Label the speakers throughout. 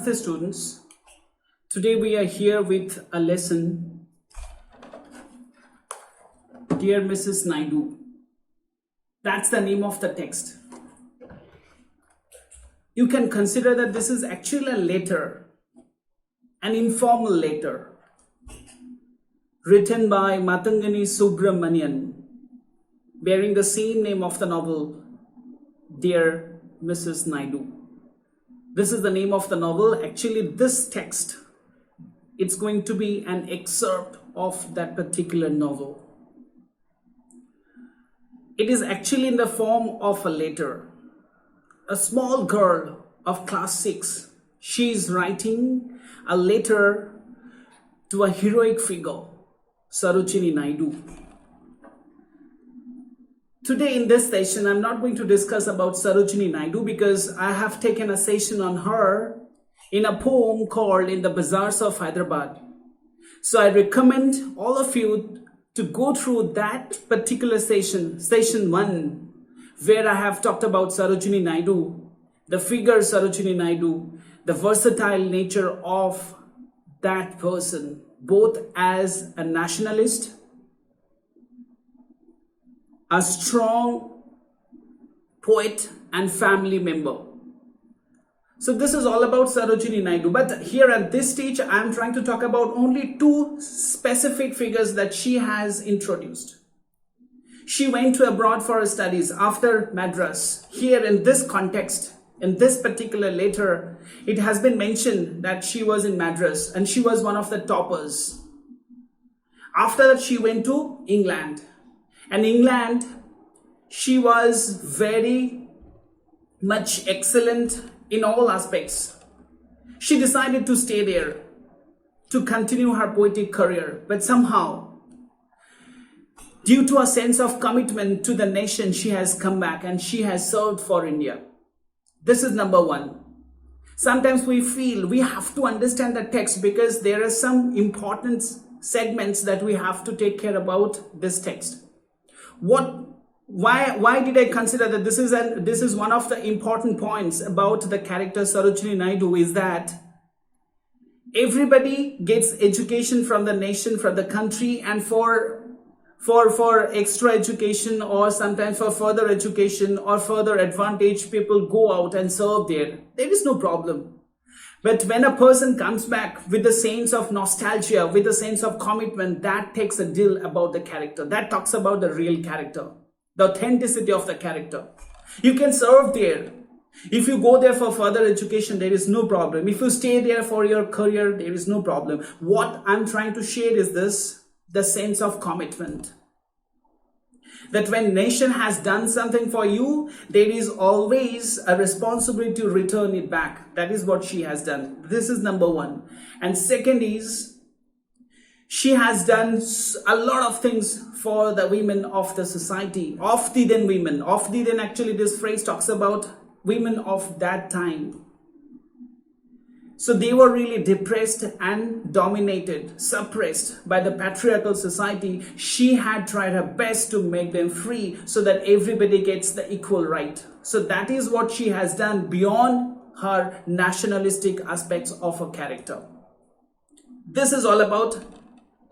Speaker 1: Namaste students. Today we are here with a lesson, Dear Mrs Naidu. That's the name of the text. You can consider that this is actually a letter, an informal letter written by Matangani Subramanian, bearing the same name of the novel, Dear Mrs Naidu. This is the name of the novel. Actually, this text, it's going to be an excerpt of that particular novel. It is actually in the form of a letter. A small girl of class 6, she is writing a letter to a heroic figure, Sarojini Naidu. Today in this session, I'm not going to discuss about Sarojini Naidu because I have taken a session on her in a poem called In the BAZAARS of Hyderabad. So I recommend all of you to go through that particular session 1, where I have talked about Sarojini Naidu, the figure Sarojini Naidu, the versatile nature of that person, both as a nationalist, a strong poet and family member. So this is all about Sarojini Naidu. But here at this stage, I am trying to talk about only 2 specific figures that she has introduced. She went to abroad for her studies after Madras. Here in this context, in this particular letter, it has been mentioned that she was in Madras and she was one of the toppers. After that, she went to England. And England, she was very much excellent in all aspects. She decided to stay there to continue her poetic career. But somehow, due to a sense of commitment to the nation, she has come back and she has served for India. This is number 1. Sometimes we feel we have to understand the text because there are some important segments that we have to take care about this text. Why did I consider that this is one of the important points about the character Sarojini Naidu is that everybody gets education from the nation, from the country, and for extra education or sometimes for further education or further advantage, people go out and serve there. There is no problem. But when a person comes back with the sense of nostalgia, with the sense of commitment, that takes a deal about the character. That talks about the real character, the authenticity of the character. You can serve there. If you go there for further education, there is no problem. If you stay there for your career, there is no problem. What I'm trying to share is this, the sense of commitment. That when nation has done something for you, there is always a responsibility to return it back. That is what she has done. This is number 1. And second is, she has done a lot of things for the women of the society, of the then women. Of the then, actually this phrase talks about women of that time. So they were really depressed and dominated, suppressed by the patriarchal society. She had tried her best to make them free so that everybody gets the equal right. So that is what she has done beyond her nationalistic aspects of her character. This is all about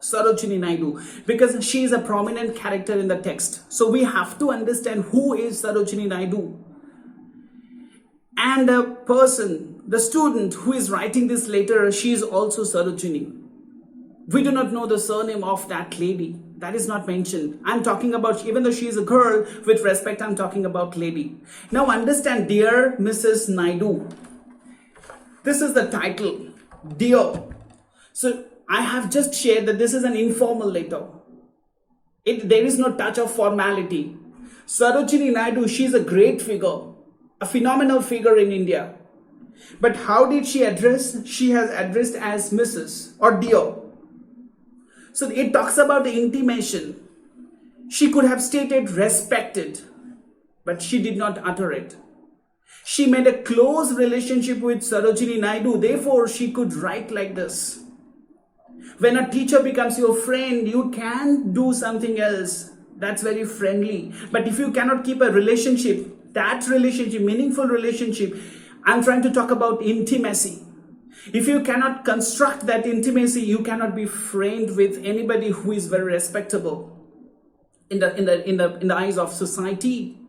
Speaker 1: Sarojini Naidu because she is a prominent character in the text. So we have to understand who is Sarojini Naidu. And the person, the student who is writing this letter, she is also Sarojini. We do not know the surname of that lady. That is not mentioned. I'm talking about, even though she is a girl, with respect, I'm talking about lady. Now understand, Dear Mrs Naidu. This is the title, Dear. So I have just shared that this is an informal letter. There is no touch of formality. Sarojini Naidu, she is a great figure, a phenomenal figure in India. But how did she address? She has addressed as Mrs. or Dear. So it talks about the intimation. She could have stated respected, but she did not utter it. She made a close relationship with Sarojini Naidu, therefore she could write like this. When a teacher becomes your friend, you can do something else that's very friendly. But if you cannot keep a relationship, that relationship, meaningful relationship, I'm trying to talk about intimacy. If you cannot construct that intimacy, you cannot be friend with anybody who is very respectable in the eyes of society.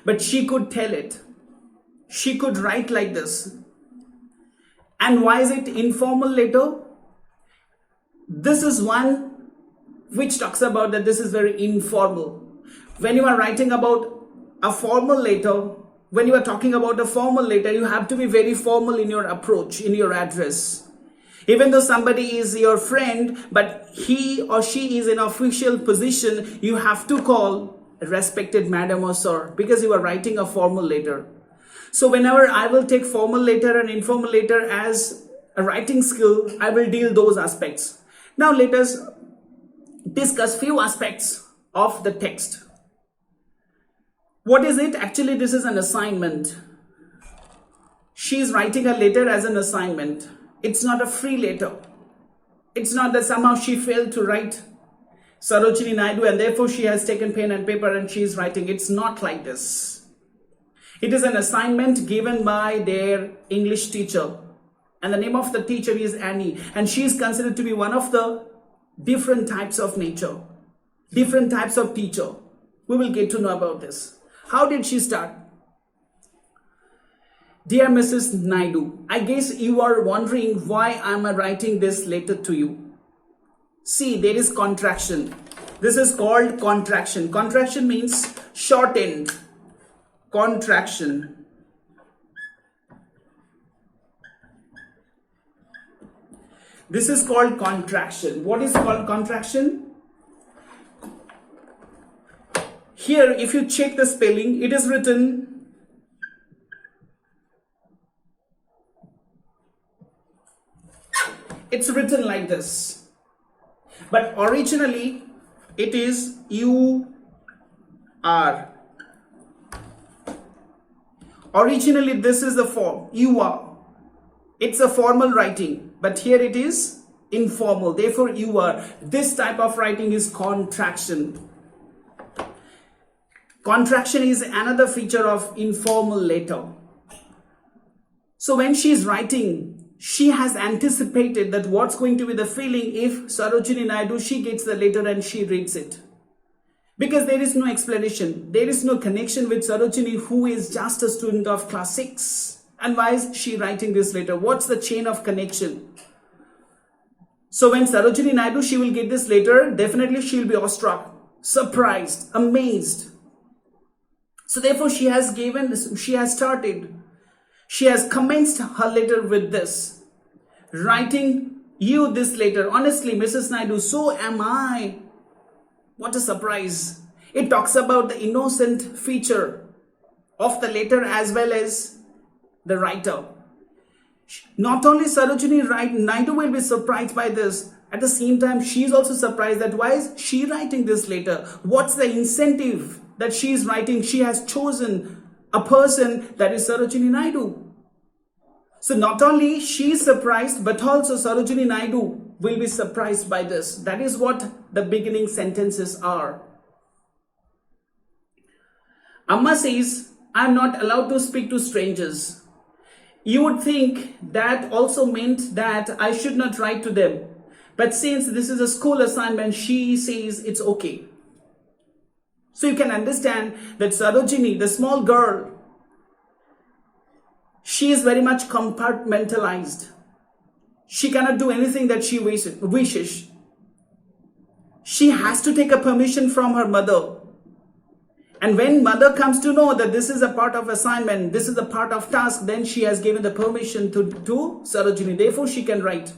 Speaker 1: But she could tell it. She could write like this. And why is it informal letter? This is one which talks about that this is very informal. When you are writing about a formal letter, when you are talking about a formal letter, you have to be very formal in your approach, in your address. Even though somebody is your friend, but he or she is in official position, you have to call respected madam or sir, because you are writing a formal letter. So whenever I will take formal letter and informal letter as a writing skill, I will deal those aspects. Now let us discuss few aspects of the text. What is it? Actually, this is an assignment. She is writing a letter as an assignment. It's not a free letter. It's not that somehow she failed to write Sarojini Naidu and therefore she has taken pen and paper and she is writing. It's not like this. It is an assignment given by their English teacher. And the name of the teacher is Annie. And she is considered to be one of the different types of nature. Different types of teacher. We will get to know about this. How did she start? Dear Mrs. Naidu, I guess you are wondering why I am writing this letter to you. See, there is contraction. This is called contraction. Contraction means shortened. Contraction. This is called contraction. What is called contraction? Here, if you check the spelling, it is written like this. But originally, it is U-R. Originally, this is the form, U-R. It's a formal writing, but here it is informal. Therefore, U-R. This type of writing is contraction. Contraction is another feature of informal letter. So when she is writing, she has anticipated that what's going to be the feeling if Sarojini Naidu, she gets the letter and she reads it. Because there is no explanation. There is no connection with Sarojini, who is just a student of class 6. And why is she writing this letter? What's the chain of connection? So when Sarojini Naidu, she will get this letter, definitely she will be awestruck, surprised, amazed. So therefore she has commenced her letter with this. Writing you this letter. Honestly, Mrs. Naidu, so am I. What a surprise. It talks about the innocent feature of the letter as well as the writer. Not only Sarojini Naidu will be surprised by this. At the same time, she is also surprised that why is she writing this letter? What's the incentive that she is writing? She has chosen a person that is Sarojini Naidu. So not only she is surprised, but also Sarojini Naidu will be surprised by this. That is what the beginning sentences are. Amma says, I am not allowed to speak to strangers. You would think that also meant that I should not write to them. But since this is a school assignment, she says it's okay. So you can understand that Sarojini, the small girl, she is very much compartmentalized. She cannot do anything that she wishes. She has to take a permission from her mother. And when mother comes to know that this is a part of assignment, this is a part of task, then she has given the permission to Sarojini. Therefore, she can write.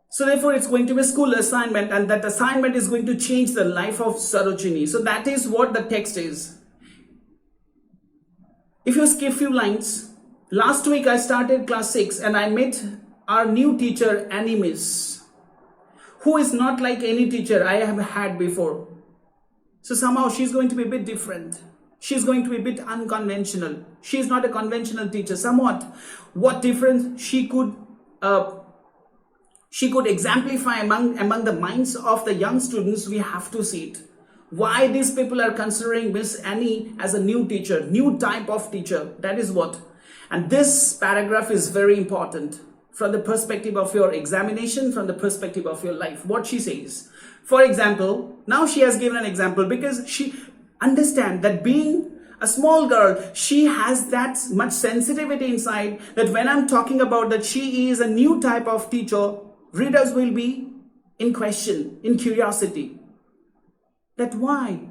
Speaker 1: So therefore, it's going to be a school assignment, and that assignment is going to change the life of Sarojini. So that is what the text is. If you skip few lines, last week I started class 6 and I met our new teacher, Animis, who is not like any teacher I have had before. So somehow she's going to be a bit different. She's going to be a bit unconventional. She is not a conventional teacher. Somewhat, what difference she could exemplify among the minds of the young students, we have to see it. Why these people are considering Miss Annie as a new teacher, new type of teacher, that is what. And this paragraph is very important from the perspective of your examination, from the perspective of your life. What she says. For example, now she has given an example because she understands that being a small girl, she has that much sensitivity inside that when I'm talking about that she is a new type of teacher, readers will be in question, in curiosity. That why?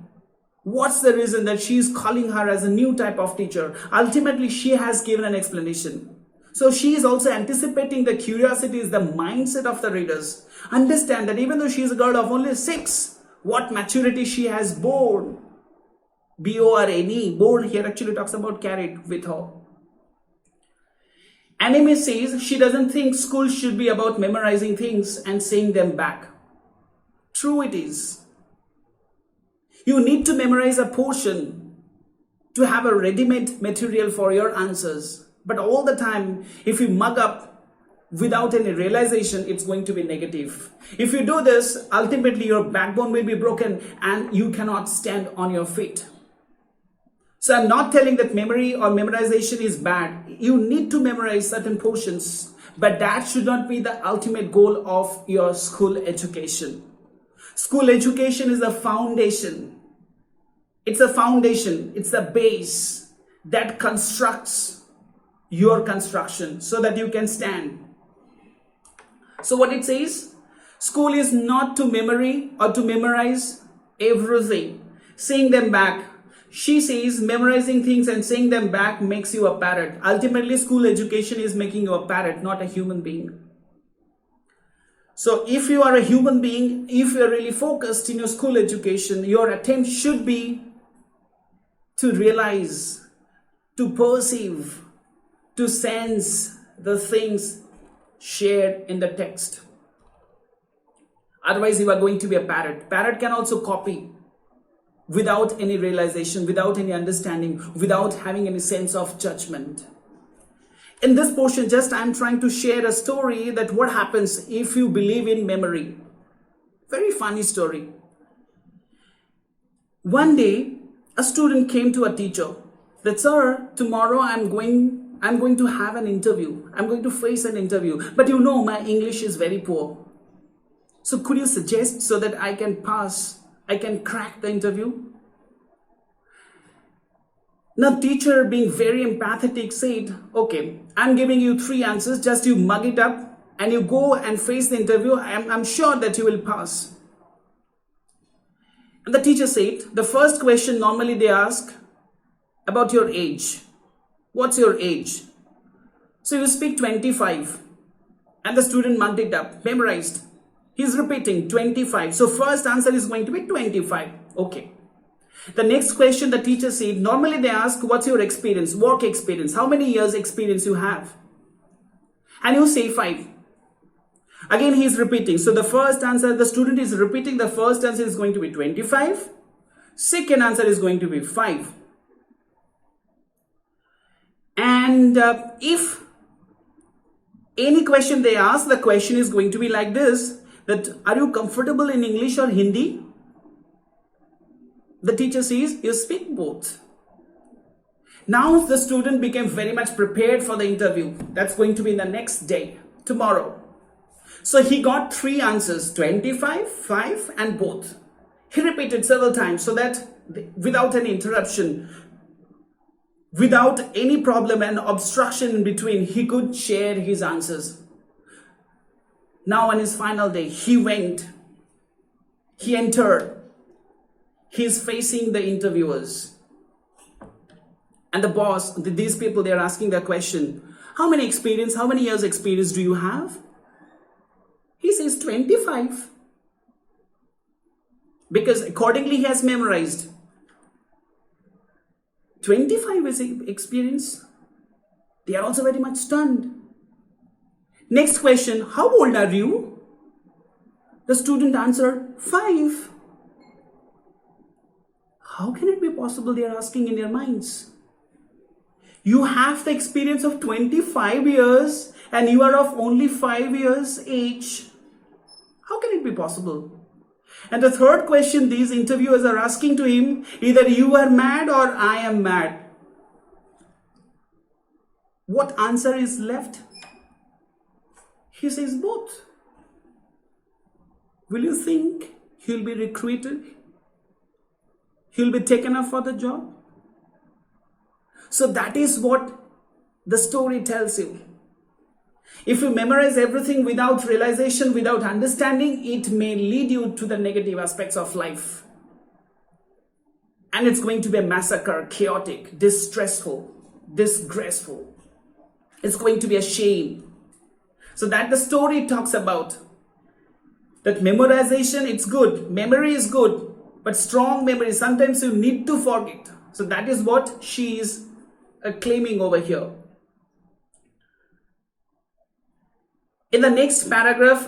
Speaker 1: What's the reason that she is calling her as a new type of teacher? Ultimately, she has given an explanation. So she is also anticipating the curiosity is the mindset of the readers. Understand that even though she is a girl of only 6, what maturity she has borne. B-O-R-N-E, born here actually talks about carried with her. Anime says she doesn't think school should be about memorizing things and saying them back. True it is. You need to memorize a portion to have a ready-made material for your answers. But all the time, if you mug up without any realization, it's going to be negative. If you do this, ultimately your backbone will be broken and you cannot stand on your feet. So I'm not telling that memory or memorization is bad. You need to memorize certain portions, but that should not be the ultimate goal of your school education. School education is a foundation. It's a foundation. It's a base that constructs your construction so that you can stand. So what it says, school is not to memory or to memorize everything, saying them back. She says memorizing things and saying them back makes you a parrot. Ultimately, school education is making you a parrot, not a human being. So if you are a human being, if you are really focused in your school education, your attempt should be to realize, to perceive, to sense the things shared in the text. Otherwise, you are going to be a parrot. Parrot can also copy without any realization, without any understanding, without having any sense of judgment. In this portion, just I'm trying to share a story that what happens if you believe in memory. Very funny story. One day, a student came to a teacher that, sir, tomorrow I'm going to have an interview. I'm going to face an interview. But you know, my English is very poor. So could you suggest so that I can pass, I can crack the interview? Now, teacher being very empathetic said, okay, I'm giving you 3 answers. Just you mug it up and you go and face the interview. I'm sure that you will pass. And the teacher said, the first question normally they ask about your age. What's your age? So you speak 25. And the student mugged it up, memorized. He's repeating 25. So first answer is going to be 25. Okay. The next question the teacher said, normally they ask, what's your experience, work experience? How many years experience you have? And you say 5. Again, he is repeating. So the first answer, the student is repeating. The first answer is going to be 25. Second answer is going to be 5. And if any question they ask, the question is going to be like this, that are you comfortable in English or Hindi? The teacher says, you speak both. Now the student became very much prepared for the interview. That's going to be the next day, tomorrow. So he got 3 answers, 25, 5 and both. He repeated several times so that without any interruption, without any problem and obstruction in between, he could share his answers. Now on his final day, he went, he entered, he's facing the interviewers. And the boss, these people, they're asking their question, how many years experience do you have? He says 25. Because accordingly he has memorized. 25 is experience. They are also very much stunned. Next question, how old are you? The student answered 5. How can it be possible they are asking in their minds? You have the experience of 25 years and you are of only 5 years age. How can it be possible? And the third question these interviewers are asking to him, either you are mad or I am mad. What answer is left? He says both. Will you think he'll be recruited? He'll be taken up for the job? So that is what the story tells you. If you memorize everything without realization, without understanding, it may lead you to the negative aspects of life. And it's going to be a massacre, chaotic, distressful, disgraceful. It's going to be a shame. So that the story talks about. That memorization, it's good. Memory is good. But strong memory, sometimes you need to forget. So that is what she is claiming over here. In the next paragraph,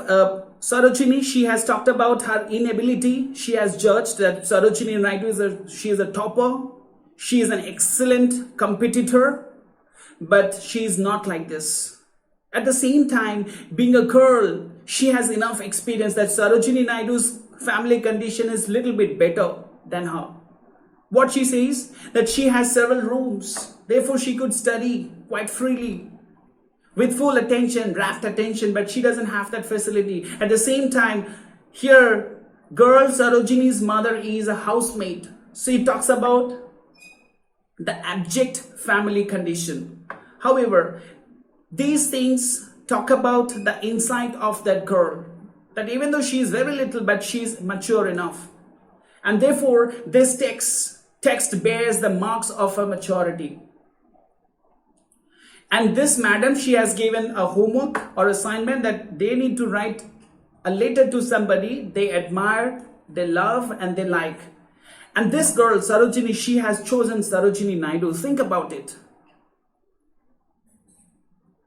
Speaker 1: Sarojini, she has talked about her inability. She has judged that Sarojini Naidu she is a topper. She is an excellent competitor, but she is not like this. At the same time, being a girl, she has enough experience that Sarojini Naidu's family condition is a little bit better than her. What she says, that she has several rooms, therefore she could study quite freely, with full attention, rapt attention, but she doesn't have that facility. At the same time, here, girl Sarojini's mother is a housemaid. So it talks about the abject family condition. However, these things talk about the insight of that girl. That even though she is very little, but she is mature enough. And therefore, this text bears the marks of her maturity. And this madam, she has given a homework or assignment that they need to write a letter to somebody they admire, they love, and they like. And this girl, Sarojini, she has chosen Sarojini Naidu. Think about it.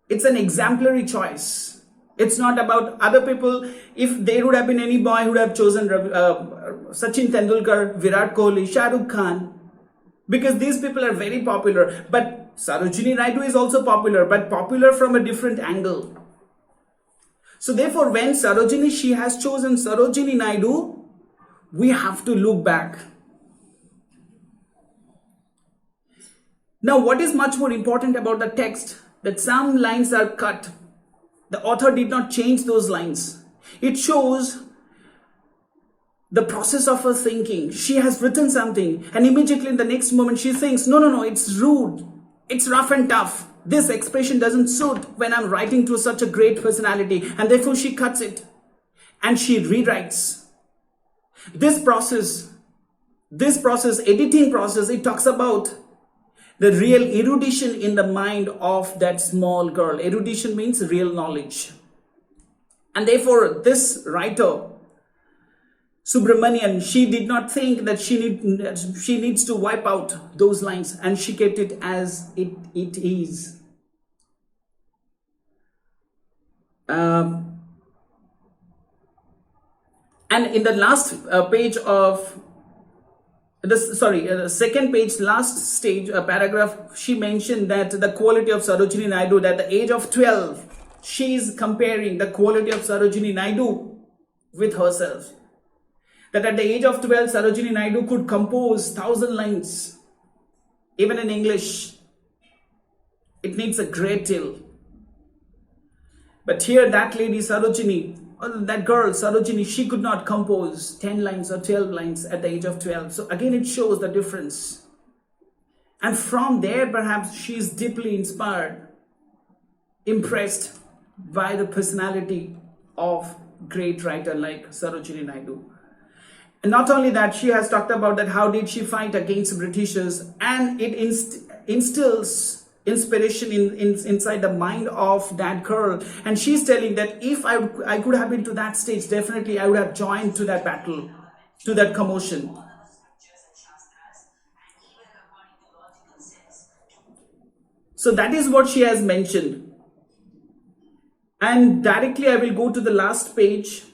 Speaker 1: It's an exemplary choice. It's not about other people. If there would have been any boy who would have chosen Sachin Tendulkar, Virat Kohli, Shah Rukh Khan, because these people are very popular. But Sarojini Naidu is also popular, but popular from a different angle. So therefore, when Sarojini, she has chosen Sarojini Naidu, we have to look back. Now, what is much more important about the text? That some lines are cut. The author did not change those lines. It shows the process of her thinking. She has written something and immediately in the next moment she thinks, no, it's rude. It's rough and tough. This expression doesn't suit when I'm writing to such a great personality, and therefore she cuts it and she rewrites. This process, editing process, it talks about the real erudition in the mind of that small girl. Erudition means real knowledge. And therefore, this writer, Subramanian, she did not think that she needs to wipe out those lines, and she kept it as it is. And in the last page of the second page, last stage, paragraph, she mentioned that the quality of Sarojini Naidu, that at the age of 12, she is comparing the quality of Sarojini Naidu with herself. That at the age of 12, Sarojini Naidu could compose 1,000 lines, even in English. It needs a great deal. But here, that lady Sarojini, that girl Sarojini, she could not compose 10 lines or 12 lines at the age of 12. So again, it shows the difference. And from there, perhaps she is deeply inspired, impressed by the personality of great writer like Sarojini Naidu. And not only that, she has talked about that how did she fight against Britishers, and it instills inspiration inside the mind of that girl. And she's telling that if I could have been to that stage, definitely I would have joined to that battle, to that commotion. So that is what she has mentioned. And directly I will go to the last page,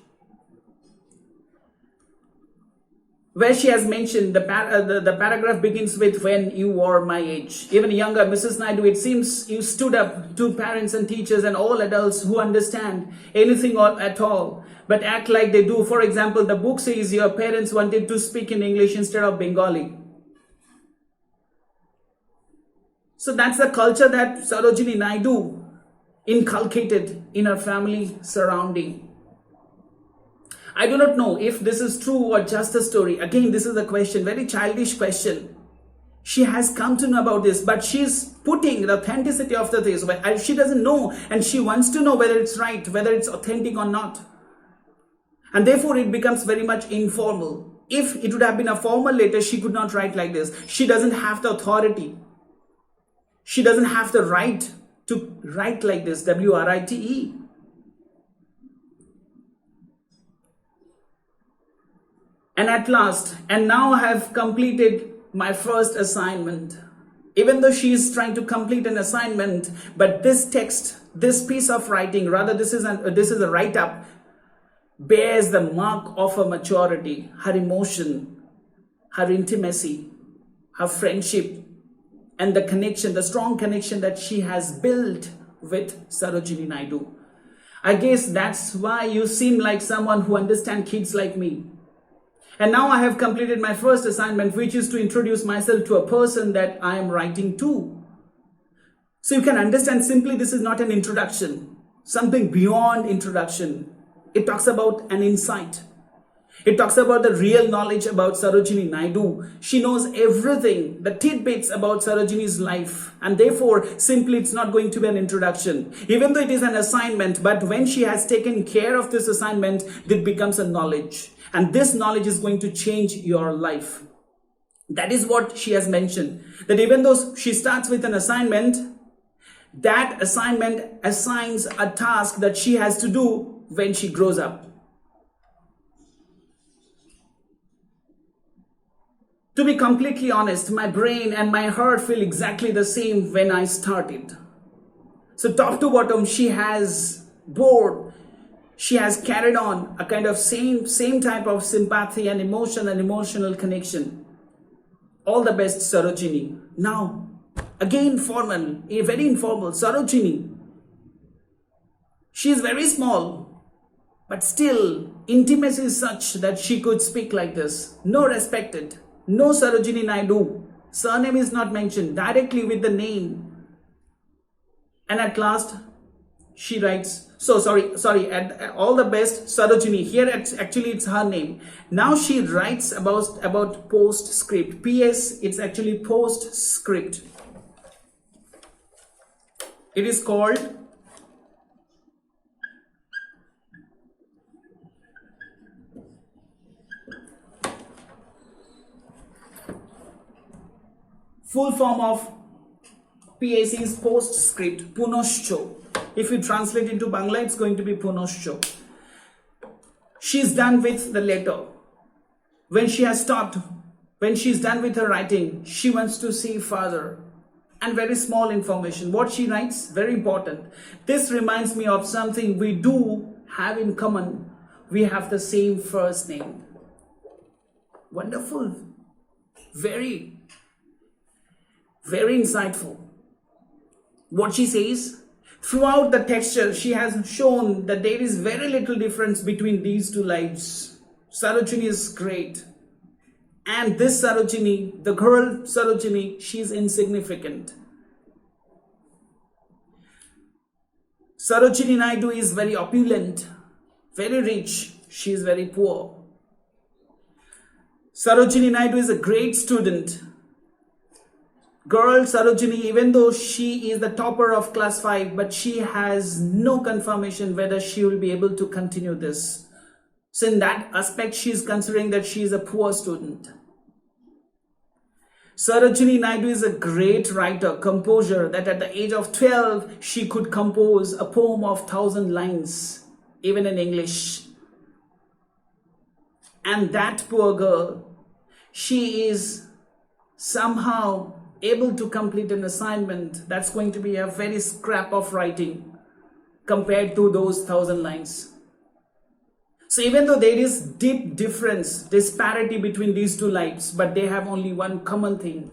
Speaker 1: where she has mentioned the paragraph begins with, when you were my age. Even younger, Mrs. Naidu, it seems you stood up to parents and teachers and all adults who understand anything at all, but act like they do. For example, the book says your parents wanted to speak in English instead of Bengali. So that's the culture that Sarojini Naidu inculcated in her family surrounding. I do not know if this is true or just a story. Again, this is a question, very childish question. She has come to know about this, but she's putting the authenticity of the things. She doesn't know, and she wants to know whether it's right, whether it's authentic or not. And therefore, it becomes very much informal. If it would have been a formal letter, she could not write like this. She doesn't have the authority. She doesn't have the right to write like this, W-R-I-T-E. And at last, and now I have completed my first assignment. Even though she is trying to complete an assignment, but this text, this piece of writing, rather this is a write-up, bears the mark of her maturity, her emotion, her intimacy, her friendship, and the connection, the strong connection that she has built with Sarojini Naidu. I guess that's why you seem like someone who understands kids like me. And now I have completed my first assignment, which is to introduce myself to a person that I am writing to. So you can understand simply this is not an introduction, something beyond introduction. It talks about an insight. It talks about the real knowledge about Sarojini Naidu. She knows everything, the tidbits about Sarojini's life. And therefore, simply it's not going to be an introduction. Even though it is an assignment, but when she has taken care of this assignment, it becomes a knowledge. And this knowledge is going to change your life. That is what she has mentioned. That even though she starts with an assignment, that assignment assigns a task that she has to do when she grows up. To be completely honest, my brain and my heart feel exactly the same when I started. So top to bottom, she has bored. She has carried on a kind of same type of sympathy and emotion and emotional connection. All the best, Sarojini. Now, again formal, very informal, Sarojini. She is very small, but still intimacy is such that she could speak like this. No respected, no Sarojini Naidu. Surname is not mentioned, directly with the name. And at last, she writes, all the best, Sarojini. Here, actually, it's her name. Now she writes about postscript. PS, it's actually postscript. It is called full form of PS is postscript, Punoshcho. If you translate into Bangla, it's going to be Punoshcho. She's done with the letter. When she has stopped, when she's done with her writing, she wants to see further. And very small information. What she writes, very important. This reminds me of something we do have in common. We have the same first name. Wonderful. Very, very insightful. What she says, throughout the texture, she has shown that there is very little difference between these two lives. Sarojini is great. And this Sarojini, the girl Sarojini, she's insignificant. Sarojini Naidu is very opulent, very rich. She is very poor. Sarojini Naidu is a great student. Girl Sarojini, even though she is the topper of class 5, but she has no confirmation whether she will be able to continue this. So in that aspect, she is considering that she is a poor student. Sarojini Naidu is a great writer, composer, that at the age of 12, she could compose a poem of 1,000 lines, even in English. And that poor girl, she is somehow able to complete an assignment that's going to be a very scrap of writing compared to those 1,000 lines. So even though there is deep difference, disparity between these two lives, but they have only one common thing.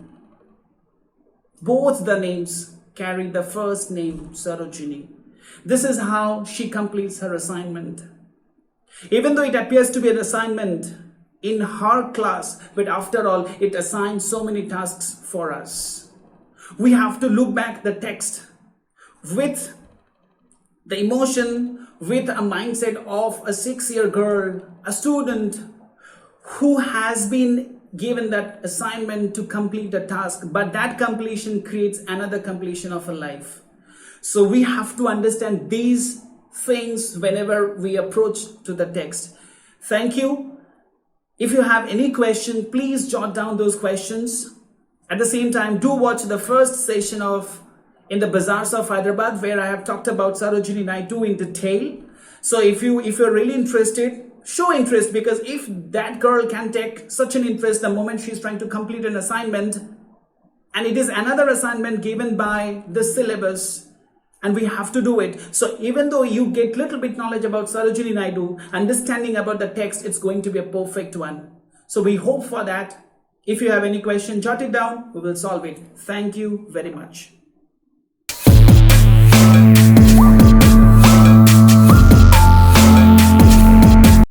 Speaker 1: Both the names carry the first name, Sarojini. This is how she completes her assignment. Even though it appears to be an assignment in her class, but after all, it assigns so many tasks for us. We have to look back the text with the emotion, with a mindset of a 6-year girl, a student who has been given that assignment to complete a task, but that completion creates another completion of a life. So we have to understand these things whenever we approach to the text. Thank you. If you have any question, please jot down those questions. At the same time, do watch the first session in the Bazaars of Hyderabad, where I have talked about Sarojini Naidu in detail. So if you're really interested, show interest, because if that girl can take such an interest the moment she's trying to complete an assignment, and it is another assignment given by the syllabus, and we have to do it. So even though you get little bit knowledge about Sarojini Naidu, understanding about the text, it's going to be a perfect one. So we hope for that. If you have any question, jot it down. We will solve it. Thank you very much.